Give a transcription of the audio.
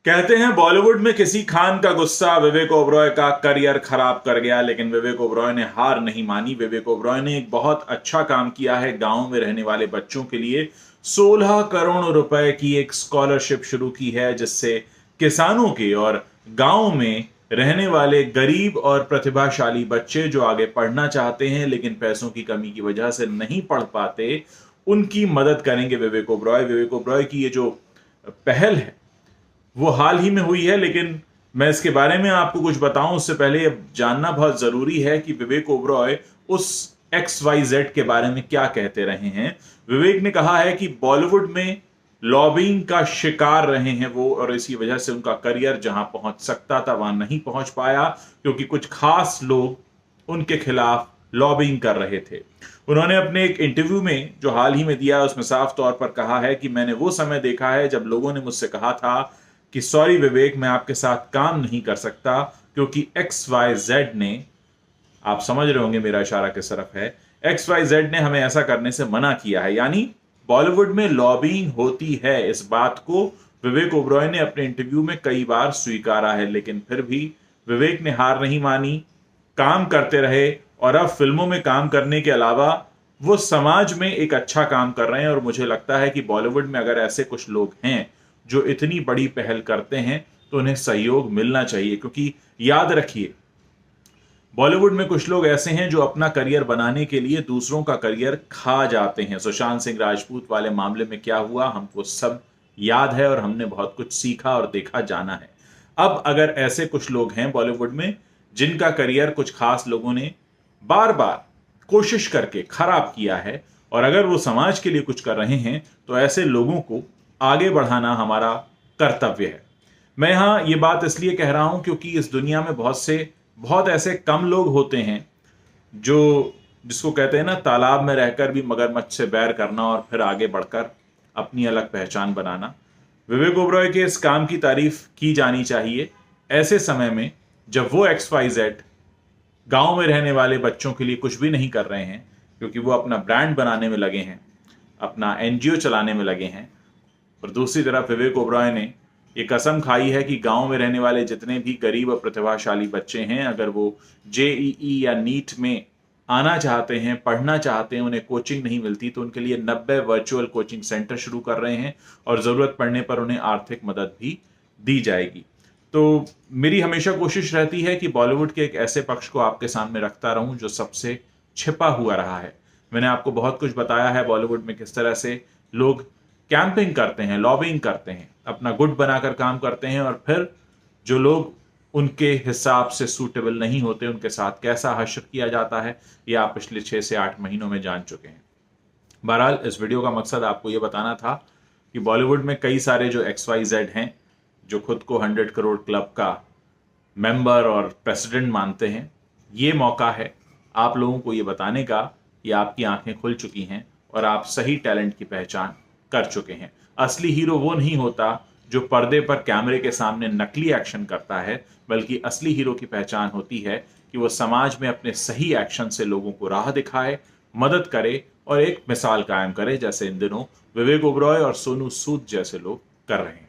कहते हैं बॉलीवुड में किसी खान का गुस्सा विवेक ओबरॉय का करियर खराब कर गया, लेकिन विवेक ओबरॉय ने हार नहीं मानी। विवेक ओबरॉय ने एक बहुत अच्छा काम किया है। गांव में रहने वाले बच्चों के लिए 16 करोड़ रुपए की एक स्कॉलरशिप शुरू की है, जिससे किसानों के और गांव में रहने वाले गरीब और प्रतिभाशाली बच्चे जो आगे पढ़ना चाहते हैं लेकिन पैसों की कमी की वजह से नहीं पढ़ पाते, उनकी मदद करेंगे विवेक ओबरॉय। विवेक ओबरॉय की ये जो पहल है वो हाल ही में हुई है, लेकिन मैं इसके बारे में आपको कुछ बताऊं उससे पहले ये जानना बहुत जरूरी है कि विवेक ओबरॉय उस XYZ के बारे में क्या कहते रहे हैं। विवेक ने कहा है कि बॉलीवुड में लॉबिंग का शिकार रहे हैं वो, और इसी वजह से उनका करियर जहां पहुंच सकता था वहां नहीं पहुंच पाया, क्योंकि कुछ खास लोग उनके खिलाफ लॉबिंग कर रहे थे। उन्होंने अपने एक इंटरव्यू में जो हाल ही में दिया उसमें साफ तौर पर कहा है कि मैंने वो समय देखा है जब लोगों ने मुझसे कहा था कि सॉरी विवेक, मैं आपके साथ काम नहीं कर सकता, क्योंकि XYZ ने, आप समझ रहे होंगे मेरा इशारा किस तरफ है, XYZ ने हमें ऐसा करने से मना किया है। यानी बॉलीवुड में लॉबिंग होती है, इस बात को विवेक ओबरॉय ने अपने इंटरव्यू में कई बार स्वीकारा है, लेकिन फिर भी विवेक ने हार नहीं मानी, काम करते रहे, और अब फिल्मों में काम करने के अलावा वो समाज में एक अच्छा काम कर रहे हैं। और मुझे लगता है कि बॉलीवुड में अगर ऐसे कुछ लोग हैं जो इतनी बड़ी पहल करते हैं तो उन्हें सहयोग मिलना चाहिए, क्योंकि याद रखिए बॉलीवुड में कुछ लोग ऐसे हैं जो अपना करियर बनाने के लिए दूसरों का करियर खा जाते हैं। सुशांत सिंह राजपूत वाले मामले में क्या हुआ हमको सब याद है, और हमने बहुत कुछ सीखा और देखा जाना है। अब अगर ऐसे कुछ लोग हैं बॉलीवुड में जिनका करियर कुछ खास लोगों ने बार बार कोशिश करके खराब किया है, और अगर वो समाज के लिए कुछ कर रहे हैं, तो ऐसे लोगों को आगे बढ़ाना हमारा कर्तव्य है। मैं यहां ये बात इसलिए कह रहा हूं क्योंकि इस दुनिया में बहुत ऐसे कम लोग होते हैं जो, जिसको कहते हैं ना, तालाब में रहकर भी मगरमच्छ से बैर करना और फिर आगे बढ़कर अपनी अलग पहचान बनाना। विवेक ओबरॉय के इस काम की तारीफ की जानी चाहिए ऐसे समय में जब वो XYZ गांव में रहने वाले बच्चों के लिए कुछ भी नहीं कर रहे हैं, क्योंकि वो अपना ब्रांड बनाने में लगे हैं, अपना NGO चलाने में लगे हैं। और दूसरी तरफ विवेक ओबरॉय ने ये कसम खाई है कि गांव में रहने वाले जितने भी गरीब और प्रतिभाशाली बच्चे हैं, अगर वो JEE या नीट में आना चाहते हैं, पढ़ना चाहते हैं, उन्हें कोचिंग नहीं मिलती, तो उनके लिए 90 वर्चुअल कोचिंग सेंटर शुरू कर रहे हैं, और जरूरत पड़ने पर उन्हें आर्थिक मदद भी दी जाएगी। तो मेरी हमेशा कोशिश रहती है कि बॉलीवुड के एक ऐसे पक्ष को आपके सामने रखता रहूं जो सबसे छिपा हुआ रहा है। मैंने आपको बहुत कुछ बताया है बॉलीवुड में किस तरह से लोग कैंपिंग करते हैं, लॉबिंग करते हैं, अपना गुट बनाकर काम करते हैं, और फिर जो लोग उनके हिसाब से सूटेबल नहीं होते उनके साथ कैसा हश्र किया जाता है, ये आप पिछले 6 से 8 महीनों में जान चुके हैं। बहरहाल इस वीडियो का मकसद आपको ये बताना था कि बॉलीवुड में कई सारे जो XYZ हैं जो खुद को 100 करोड़ क्लब का मेंबर और प्रेसिडेंट मानते हैं, ये मौका है आप लोगों को ये बताने का कि आपकी आंखें खुल चुकी हैं और आप सही टैलेंट की पहचान कर चुके हैं। असली हीरो वो नहीं होता जो पर्दे पर कैमरे के सामने नकली एक्शन करता है, बल्कि असली हीरो की पहचान होती है कि वो समाज में अपने सही एक्शन से लोगों को राह दिखाए, मदद करे और एक मिसाल कायम करे, जैसे इन दिनों विवेक ओबरॉय और सोनू सूद जैसे लोग कर रहे हैं।